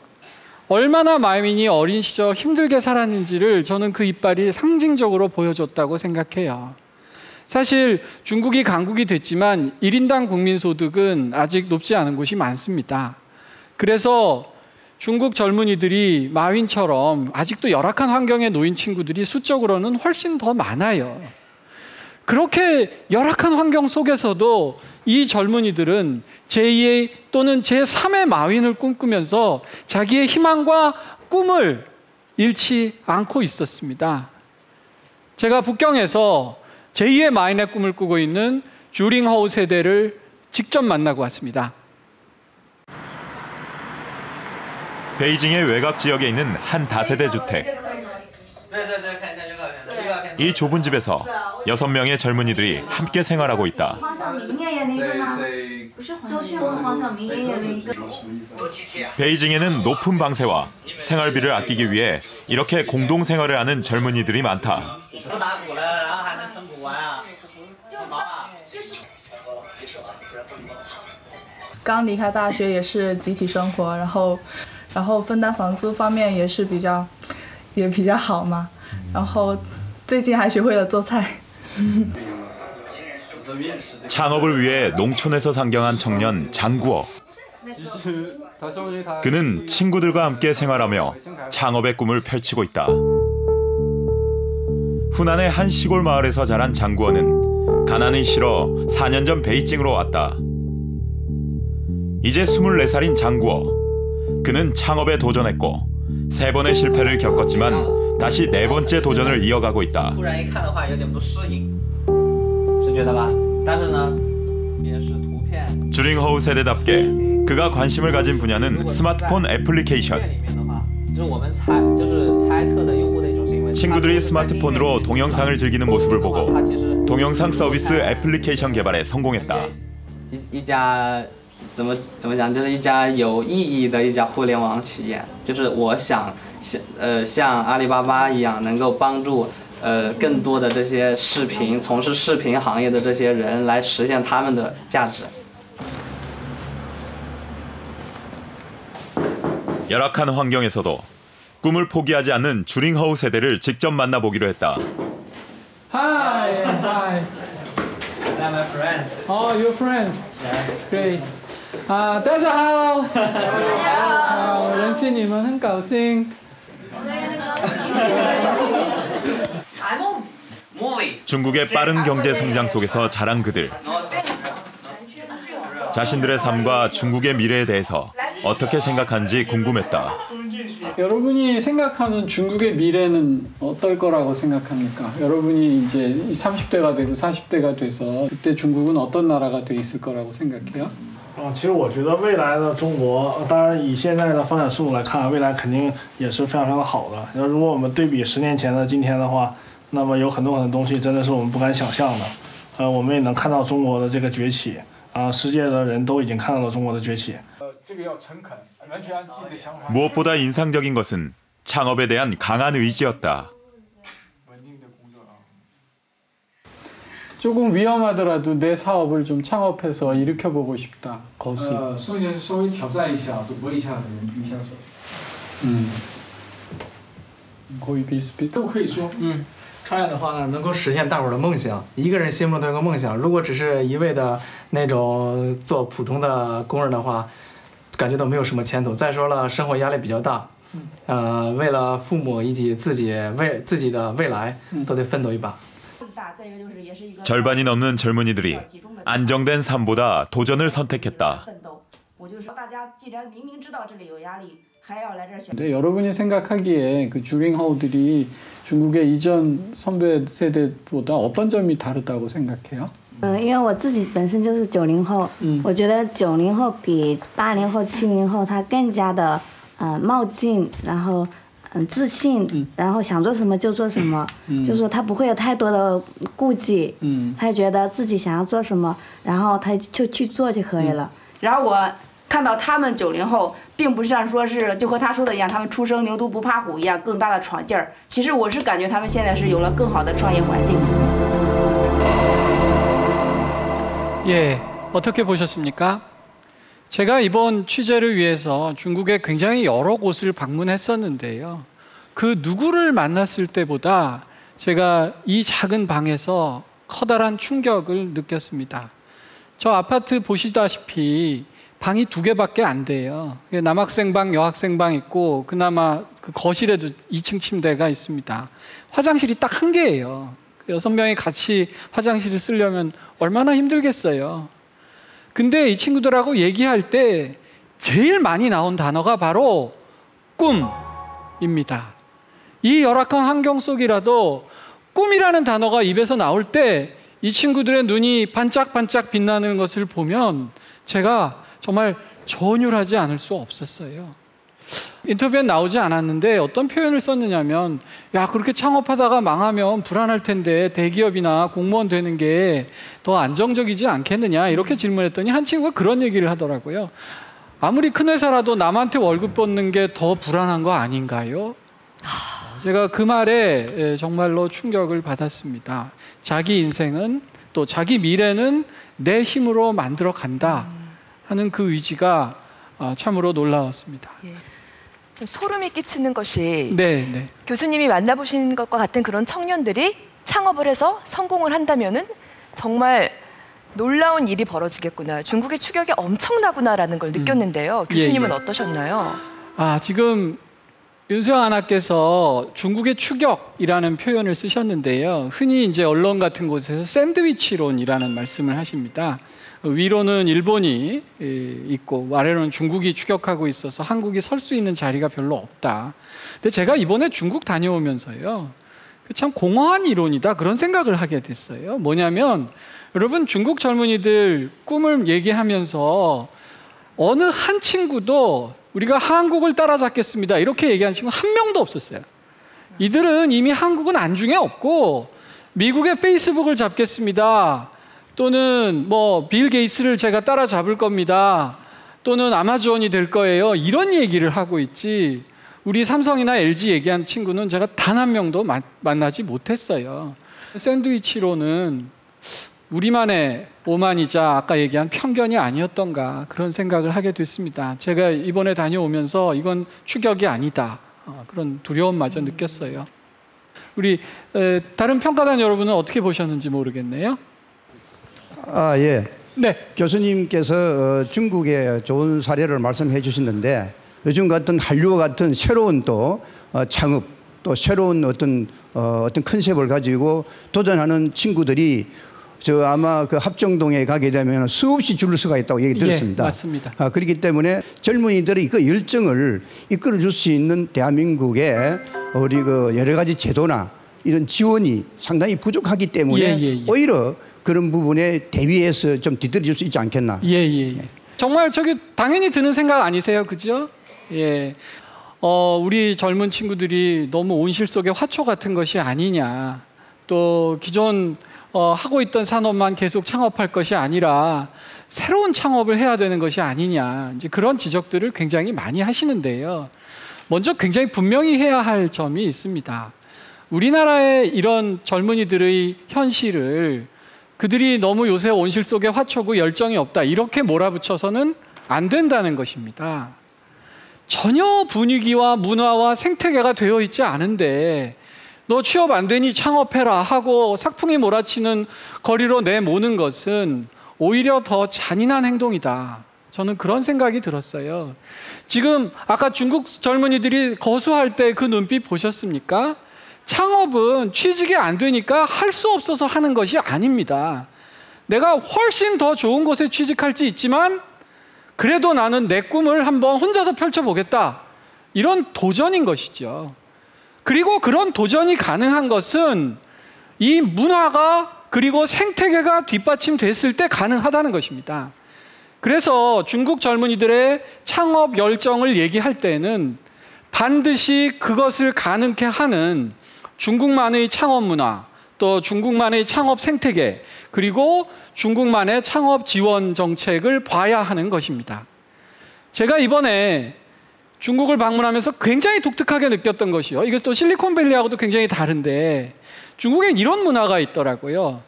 얼마나 마윈이 어린 시절 힘들게 살았는지를 저는 그 이빨이 상징적으로 보여줬다고 생각해요. 사실 중국이 강국이 됐지만 1인당 국민소득은 아직 높지 않은 곳이 많습니다. 그래서 중국 젊은이들이 마윈처럼 아직도 열악한 환경에 놓인 친구들이 수적으로는 훨씬 더 많아요. 그렇게 열악한 환경 속에서도 이 젊은이들은 제2의 또는 제3의 마윈을 꿈꾸면서 자기의 희망과 꿈을 잃지 않고 있었습니다. 제가 북경에서 제2의 마윈의 꿈을 꾸고 있는 주링허우 세대를 직접 만나고 왔습니다. 베이징의 외곽 지역에 있는 한 다세대 주택. 이 좁은 집에서 6명의 젊은이들이 함께 생활하고 있다. 베이징에는 높은 방세와 생활비를 아끼기 위해 이렇게 공동 생활을 하는 젊은이들이 많다. 刚离开大学也是集体生活，然后分担房租方面也是比较好嘛。然后最近还学会了做菜。 창업을 위해 농촌에서 상경한 청년 장구어. 그는 친구들과 함께 생활하며 창업의 꿈을 펼치고 있다. 후난의 한 시골 마을에서 자란 장구원은 가난이 싫어 4년 전 베이징으로 왔다. 이제 24살인 장구어. 그는 창업에 도전했고 3번의 실패를 겪었지만 다시 4번째 도전을 이어가고 있다. 주링허우 세대답게 그가 관심을 가진 분야는 스마트폰 애플리케이션. 친구들이 스마트폰으로 동영상을 즐기는 모습을 보고 동영상 서비스 애플리케이션 개발에 성공했다. 怎么讲，就是一家有意义的一家互联网企业，就是我想像阿里巴巴一样，能够帮助更多的这些从事视频行业的这些人来实现他们的价值。 열악한 환경에서도 꿈을 포기하지 않는 주링허우 세대를 직접 만나보기로 했다. Hi. They're my friends. Oh, your friends. Great. 大家好。认识你们很高兴。 중국의 빠른 경제 성장 속에서 자란 그들. 자신들의 삶과 중국의 미래에 대해서 어떻게 생각하는지 궁금했다. 여러분이 생각하는 중국의 미래는 어떨 거라고 생각합니까? 여러분이 이제 30대가 되고 40대가 돼서 그때 중국은 어떤 나라가 돼 있을 거라고 생각해요? 其实我觉得未来的中国，当然以现在的发展速度来看，未来肯定也是非常非常好的。如果我们对比10年前的今天的话，那么有很多东西真的是我们不敢想象的。我们也能看到中国的这个崛起，世界的人都已经看到了中国的崛起。这个要诚恳，完全按自己的想法。 무엇보다 인상적인 것은 창업에 대한 강한 의지였다. 조금 위험하더라도 내 사업을 좀 창업해서 일으켜보고 싶다. 거수. 首先是稍微挑战一下，赌博一下的人一下说。거의 비슷비슷. 都可以说。创业的话呢，能够实现大伙儿的梦想。一个人心目中都有个梦想，如果只是一味的那种做普通的工人的话，感觉到没有什么前途。再说了，生活压力比较大，为了父母以及自己的未来，都得奋斗一把。 절반이 넘는 젊은이들이 안정된 삶보다 도전을 선택했다. 근데 여러분이 생각하기에 그 주링허우들이 중국의 이전 선배 세대보다 어떤 점이 다르다고 생각해요? 因为我自己本身就是90后，我觉得90后比80后、70后他更加的冒进，然后自信，然后想做什么就做什么，就是说他不会有太多的顾忌，他觉得自己想要做什么，然后他就去做就可以了。然后我看到他们90后，并不是像说是就和他说的一样，他们出生牛犊不怕虎一样，更大的闯劲儿。其实我是感觉他们现在是有了更好的创业环境。 예, 어떻게 보셨습니까? 제가 이번 취재를 위해서 중국의 굉장히 여러 곳을 방문했었는데요. 그 누구를 만났을 때보다 제가 이 작은 방에서 커다란 충격을 느꼈습니다. 저 아파트 보시다시피 방이 2개밖에 안 돼요. 남학생방, 여학생방 있고 그나마 그 거실에도 2층 침대가 있습니다. 화장실이 딱 1개예요. 6명이 같이 화장실을 쓰려면 얼마나 힘들겠어요. 근데 이 친구들하고 얘기할 때 제일 많이 나온 단어가 바로 꿈입니다. 이 열악한 환경 속이라도 꿈이라는 단어가 입에서 나올 때 이 친구들의 눈이 반짝반짝 빛나는 것을 보면 제가 정말 전율하지 않을 수 없었어요. 인터뷰엔 나오지 않았는데 어떤 표현을 썼느냐면 야 그렇게 창업하다가 망하면 불안할 텐데 대기업이나 공무원 되는 게 더 안정적이지 않겠느냐 이렇게 질문했더니 한 친구가 그런 얘기를 하더라고요. 아무리 큰 회사라도 남한테 월급 받는 게 더 불안한 거 아닌가요? 제가 그 말에 정말로 충격을 받았습니다. 자기 인생은 또 자기 미래는 내 힘으로 만들어 간다 하는 그 의지가 참으로 놀라웠습니다. 좀 소름이 끼치는 것이 네. 교수님이 만나보신 것과 같은 그런 청년들이 창업을 해서 성공을 한다면은 정말 놀라운 일이 벌어지겠구나. 중국의 추격이 엄청나구나라는 걸 느꼈는데요. 교수님은 어떠셨나요? 지금 윤수영 아나께서 중국의 추격이라는 표현을 쓰셨는데요. 흔히 이제 언론 같은 곳에서 샌드위치론이라는 말씀을 하십니다. 위로는 일본이 있고 아래로는 중국이 추격하고 있어서 한국이 설 수 있는 자리가 별로 없다. 근데 제가 이번에 중국 다녀오면서요, 참 공허한 이론이다 그런 생각을 하게 됐어요. 뭐냐면 여러분, 중국 젊은이들 꿈을 얘기하면서 어느 한 친구도 우리가 한국을 따라잡겠습니다 이렇게 얘기하는 친구 한 명도 없었어요. 이들은 이미 한국은 안중에 없고 미국의 페이스북을 잡겠습니다, 또는 뭐 빌 게이츠를 제가 따라잡을 겁니다, 또는 아마존이 될 거예요, 이런 얘기를 하고 있지, 우리 삼성이나 LG 얘기한 친구는 제가 단 한 명도 만나지 못했어요. 샌드위치로는 우리만의 오만이자 아까 얘기한 편견이 아니었던가 그런 생각을 하게 됐습니다. 제가 이번에 다녀오면서 이건 추격이 아니다 그런 두려움마저 느꼈어요. 우리 다른 평가단 여러분은 어떻게 보셨는지 모르겠네요. 아, 예. 네. 교수님께서 중국의 좋은 사례를 말씀해 주셨는데 요즘 같은 한류와 같은 새로운 또 창업 또 새로운 어떤 컨셉을 가지고 도전하는 친구들이 아마 그 합정동에 가게 되면 수없이 줄을 서가 있다고 얘기 들었습니다. 예, 맞습니다. 그렇기 때문에 젊은이들의 그 열정을 이끌어줄 수 있는 대한민국의 우리 그 여러 가지 제도나 이런 지원이 상당히 부족하기 때문에 오히려 그런 부분에 대비해서 좀 뒤떨어질 수 있지 않겠나. 예. 정말 저기 당연히 드는 생각 아니세요, 그죠? 예. 우리 젊은 친구들이 너무 온실 속의 화초 같은 것이 아니냐. 또 기존 하고 있던 산업만 계속 창업할 것이 아니라 새로운 창업을 해야 되는 것이 아니냐, 이제 그런 지적들을 굉장히 많이 하시는데요. 먼저 굉장히 분명히 해야 할 점이 있습니다. 우리나라의 이런 젊은이들의 현실을 그들이 너무 요새 온실 속의 화초고 열정이 없다 이렇게 몰아붙여서는 안 된다는 것입니다. 전혀 분위기와 문화와 생태계가 되어 있지 않은데 너 취업 안 되니 창업해라 하고 삭풍이 몰아치는 거리로 내모는 것은 오히려 더 잔인한 행동이다. 저는 그런 생각이 들었어요. 지금 아까 중국 젊은이들이 거수할 때 그 눈빛 보셨습니까? 창업은 취직이 안 되니까 할 수 없어서 하는 것이 아닙니다. 내가 훨씬 더 좋은 곳에 취직할지 있지만 그래도 나는 내 꿈을 한번 혼자서 펼쳐보겠다. 이런 도전인 것이죠. 그리고 그런 도전이 가능한 것은 이 문화가 그리고 생태계가 뒷받침됐을 때 가능하다는 것입니다. 그래서 중국 젊은이들의 창업 열정을 얘기할 때는 반드시 그것을 가능케 하는 중국만의 창업 문화, 또 중국만의 창업 생태계, 그리고 중국만의 창업 지원 정책을 봐야 하는 것입니다. 제가 이번에 중국을 방문하면서 굉장히 독특하게 느꼈던 것이요. 이게 또 실리콘밸리하고도 굉장히 다른데 중국엔 이런 문화가 있더라고요.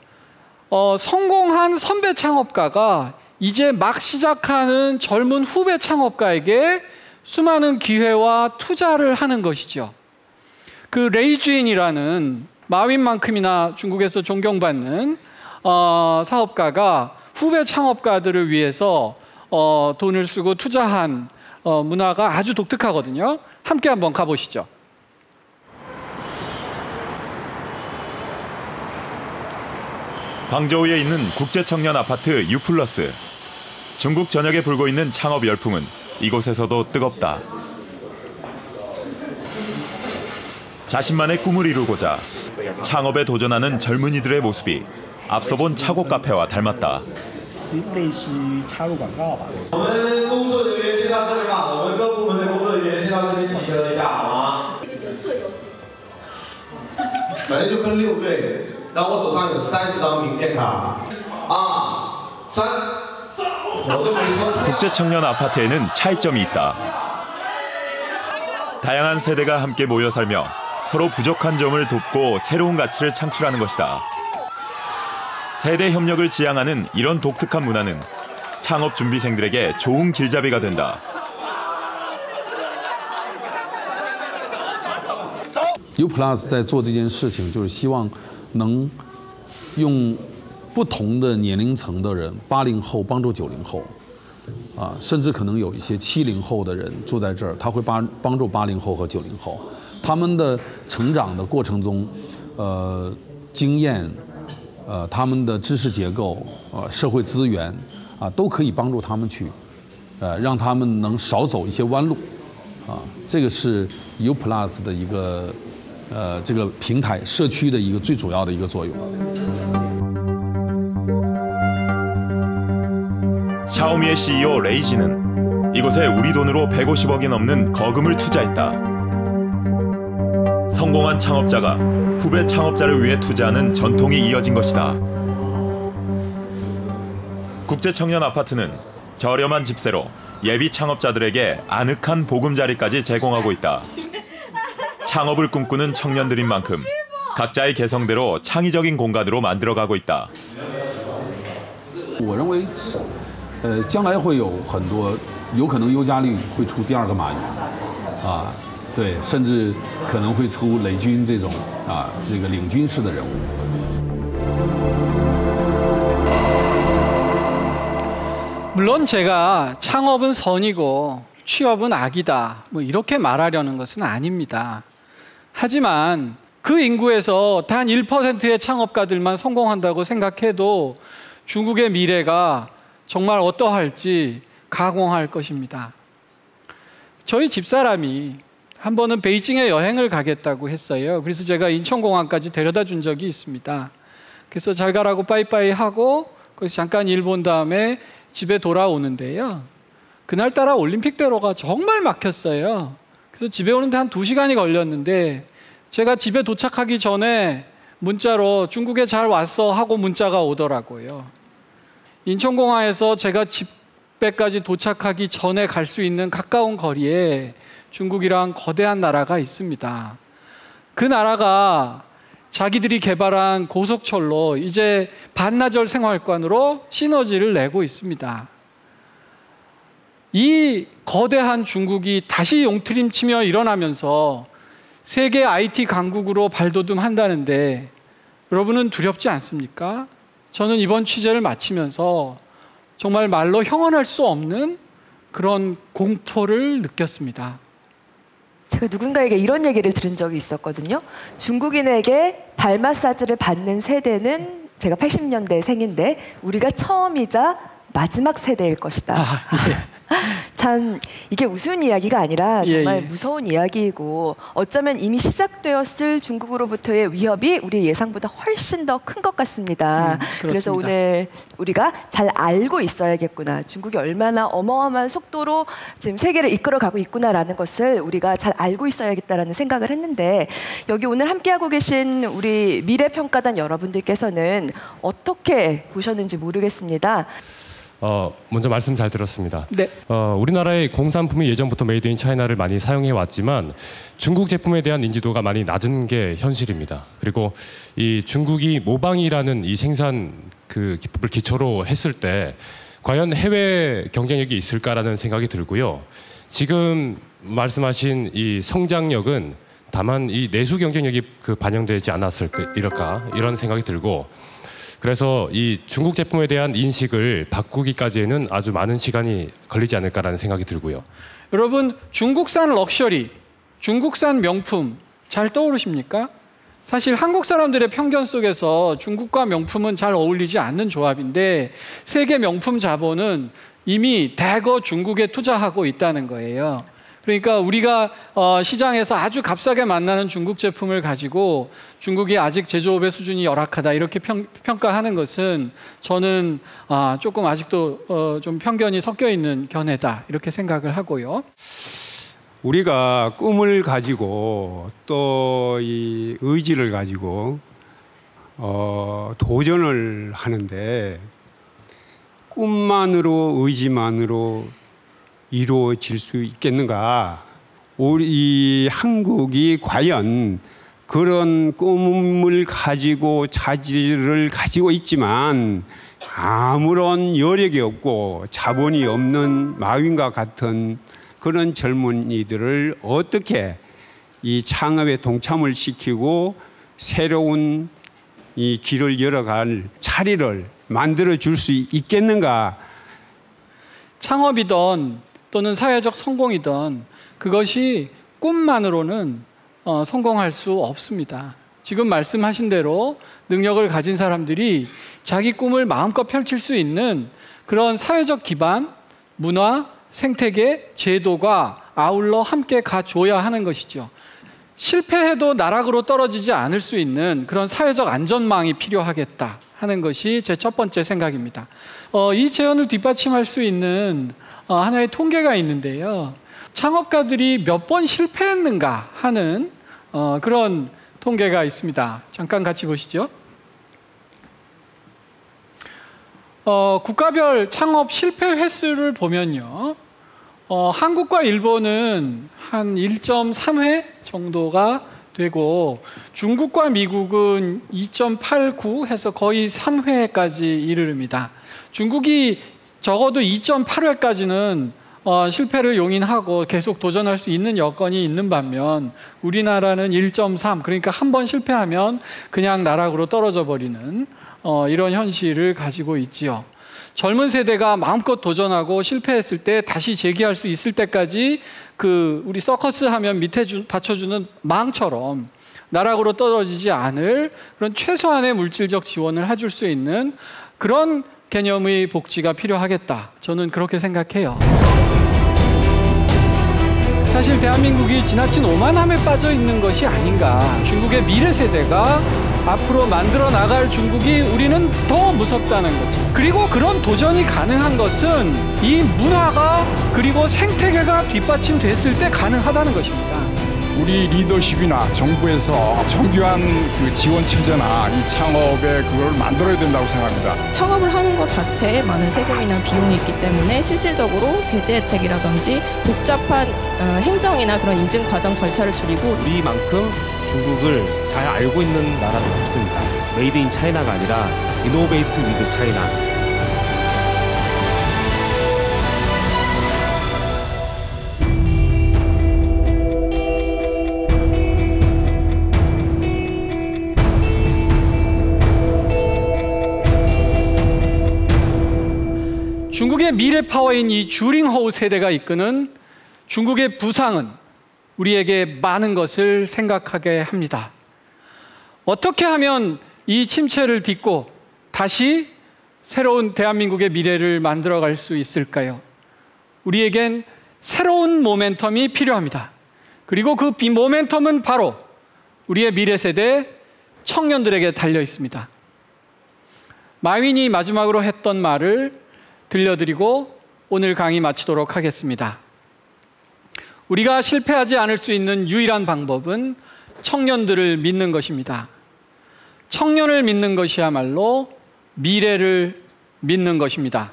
성공한 선배 창업가가 이제 막 시작하는 젊은 후배 창업가에게 수많은 기회와 투자를 하는 것이죠. 그 레이주인이라는 마윈만큼이나 중국에서 존경받는 사업가가 후배 창업가들을 위해서 돈을 쓰고 투자한 문화가 아주 독특하거든요. 함께 한번 가보시죠. 광저우에 있는 국제청년 아파트 U+. 중국 전역에 불고 있는 창업 열풍은 이곳에서도 뜨겁다. 자신만의 꿈을 이루고자 창업에 도전하는 젊은이들의 모습이 앞서 본 차고 카페와 닮았다. 类似于插入广告吧。我们工作人员先到这里吧，我们各部门的工作人员先到这边集合一下，好吗？这个元素的游戏。反正就分6队，然后我手上有30张名片卡。2、3， 我都没说。 국제청년 아파트에는 차이점이 있다. 다양한 세대가 함께 모여 살며 서로 부족한 점을 돕고 새로운 가치를 창출하는 것이다. 세대 협력을 지향하는 이런 독특한 문화는 창업 준비생들에게 좋은 길잡이가 된다. U+ 在做这件事情，就是希望能用不同的年龄层的人，80后帮助90后，甚至可能有一些70后的人住在这儿，他会帮助80后和90后，他们的成长的过程中，经验，他们的知识结构，社会资源，都可以帮助他们去，让他们能少走一些弯路，这个是 U Plus 的一个这个平台社区的一个最主要的一个作用。 샤오미의 CEO 레이지는 이곳에 우리 돈으로 150억이 넘는 거금을 투자했다. 성공한 창업자가 후배 창업자를 위해 투자하는 전통이 이어진 것이다. 국제청년 아파트는 저렴한 집세로 예비 창업자들에게 아늑한 보금자리까지 제공하고 있다. 창업을 꿈꾸는 청년들인 만큼 각자의 개성대로 창의적인 공간으로 만들어가고 있다. 我认为。 将来会有很多，有可能优家绿会出第2个马云，对，甚至可能会出雷军这种这个领军式的人物。 물론 제가 창업은 선이고 취업은 악이다 뭐 이렇게 말하려는 것은 아닙니다. 하지만 그 인구에서 단 1%의 창업가들만 성공한다고 생각해도 중국의 미래가 정말 어떠할지 가공할 것입니다. 저희 집사람이 한 번은 베이징에 여행을 가겠다고 했어요. 그래서 제가 인천공항까지 데려다 준 적이 있습니다. 그래서 잘 가라고 빠이빠이 하고 거기서 잠깐 일 본 다음에 집에 돌아오는데요. 그날따라 올림픽대로가 정말 막혔어요. 그래서 집에 오는데 한 2시간이 걸렸는데 제가 집에 도착하기 전에 문자로 중국에 잘 왔어 하고 문자가 오더라고요. 인천공항에서 제가 집에까지 도착하기 전에 갈 수 있는 가까운 거리에 중국이란 거대한 나라가 있습니다. 그 나라가 자기들이 개발한 고속철로 이제 반나절 생활권으로 시너지를 내고 있습니다. 이 거대한 중국이 다시 용트림치며 일어나면서 세계 IT 강국으로 발돋움한다는데 여러분은 두렵지 않습니까? 저는 이번 취재를 마치면서 정말 말로 형언할 수 없는 그런 공포를 느꼈습니다. 제가 누군가에게 이런 얘기를 들은 적이 있었거든요. 중국인에게 발 마사지를 받는 세대는 제가 80년대 생인데 우리가 처음이자 마지막 세대일 것이다. 참 이게 우스운 이야기가 아니라 정말 무서운 이야기이고 어쩌면 이미 시작되었을 중국으로부터의 위협이 우리 예상보다 훨씬 더 큰 것 같습니다. 그래서 오늘 우리가 잘 알고 있어야겠구나. 중국이 얼마나 어마어마한 속도로 지금 세계를 이끌어가고 있구나라는 것을 우리가 잘 알고 있어야겠다라는 생각을 했는데 여기 오늘 함께하고 계신 우리 미래평가단 여러분들께서는 어떻게 보셨는지 모르겠습니다. 먼저 말씀 잘 들었습니다. 네. 우리나라의 공산품이 예전부터 메이드 인 차이나를 많이 사용해 왔지만 중국 제품에 대한 인지도가 많이 낮은 게 현실입니다. 그리고 이 중국이 모방이라는 이 생산 그 기법을 기초로 했을 때 과연 해외 경쟁력이 있을까라는 생각이 들고요. 지금 말씀하신 이 성장력은 다만 이 내수 경쟁력이 반영되지 않았을까 이런 생각이 들고 그래서 이 중국 제품에 대한 인식을 바꾸기까지에는 아주 많은 시간이 걸리지 않을까라는 생각이 들고요. 여러분 중국산 럭셔리, 중국산 명품 잘 떠오르십니까? 사실 한국 사람들의 편견 속에서 중국과 명품은 잘 어울리지 않는 조합인데 세계 명품 자본은 이미 대거 중국에 투자하고 있다는 거예요. 그러니까 우리가 시장에서 아주 값싸게 만나는 중국 제품을 가지고 중국이 아직 제조업의 수준이 열악하다 이렇게 평가하는 것은 저는 조금 아직도 좀 편견이 섞여 있는 견해다 이렇게 생각을 하고요. 우리가 꿈을 가지고 또 이 의지를 가지고 도전을 하는데 꿈만으로 의지만으로 이루어질 수 있겠는가? 우리 한국이 과연 그런 꿈을 가지고 자질을 가지고 있지만 아무런 여력이 없고 자본이 없는 마윈과 같은 그런 젊은이들을 어떻게 이 창업에 동참을 시키고 새로운 이 길을 열어갈 자리를 만들어 줄 수 있겠는가? 창업이든 또는 사회적 성공이든 그것이 꿈만으로는 성공할 수 없습니다. 지금 말씀하신 대로 능력을 가진 사람들이 자기 꿈을 마음껏 펼칠 수 있는 그런 사회적 기반, 문화, 생태계, 제도가 아울러 함께 가줘야 하는 것이죠. 실패해도 나락으로 떨어지지 않을 수 있는 그런 사회적 안전망이 필요하겠다 하는 것이 제 첫 번째 생각입니다. 이 제언을 뒷받침할 수 있는 하나의 통계가 있는데요. 창업가들이 몇 번 실패했는가 하는 그런 통계가 있습니다. 잠깐 같이 보시죠. 국가별 창업 실패 횟수를 보면요. 한국과 일본은 한 1.3회 정도가 되고 중국과 미국은 2.89 해서 거의 3회까지 이르릅니다. 중국이 적어도 2.8회까지는 실패를 용인하고 계속 도전할 수 있는 여건이 있는 반면 우리나라는 1.3, 그러니까 한 번 실패하면 그냥 나락으로 떨어져 버리는 이런 현실을 가지고 있지요. 젊은 세대가 마음껏 도전하고 실패했을 때 다시 재기할 수 있을 때까지 우리 서커스 하면 밑에 받쳐주는 망처럼 나락으로 떨어지지 않을 그런 최소한의 물질적 지원을 해줄 수 있는 그런 개념의 복지가 필요하겠다. 저는 그렇게 생각해요. 사실 대한민국이 지나친 오만함에 빠져 있는 것이 아닌가. 중국의 미래 세대가 앞으로 만들어 나갈 중국이 우리는 더 무섭다는 거죠. 그리고 그런 도전이 가능한 것은 이 문화가 그리고 생태계가 뒷받침됐을 때 가능하다는 것입니다. 우리 리더십이나 정부에서 정교한 지원 체제나 이 창업에 그걸 만들어야 된다고 생각합니다. 창업을 하는 것 자체에 많은 세금이나 비용이 있기 때문에 실질적으로 세제 혜택이라든지 복잡한 행정이나 그런 인증 과정 절차를 줄이고 우리만큼 중국을 잘 알고 있는 나라는 없습니다. 메이드 인 차이나가 아니라 이노베이트 위드 차이나. 중국의 미래 파워인 이 주링호우 세대가 이끄는 중국의 부상은 우리에게 많은 것을 생각하게 합니다. 어떻게 하면 이 침체를 딛고 다시 새로운 대한민국의 미래를 만들어갈 수 있을까요? 우리에겐 새로운 모멘텀이 필요합니다. 그리고 그 모멘텀은 바로 우리의 미래 세대 청년들에게 달려 있습니다. 마윈이 마지막으로 했던 말을 들려드리고 오늘 강의 마치도록 하겠습니다. 우리가 실패하지 않을 수 있는 유일한 방법은 청년들을 믿는 것입니다. 청년을 믿는 것이야말로 미래를 믿는 것입니다.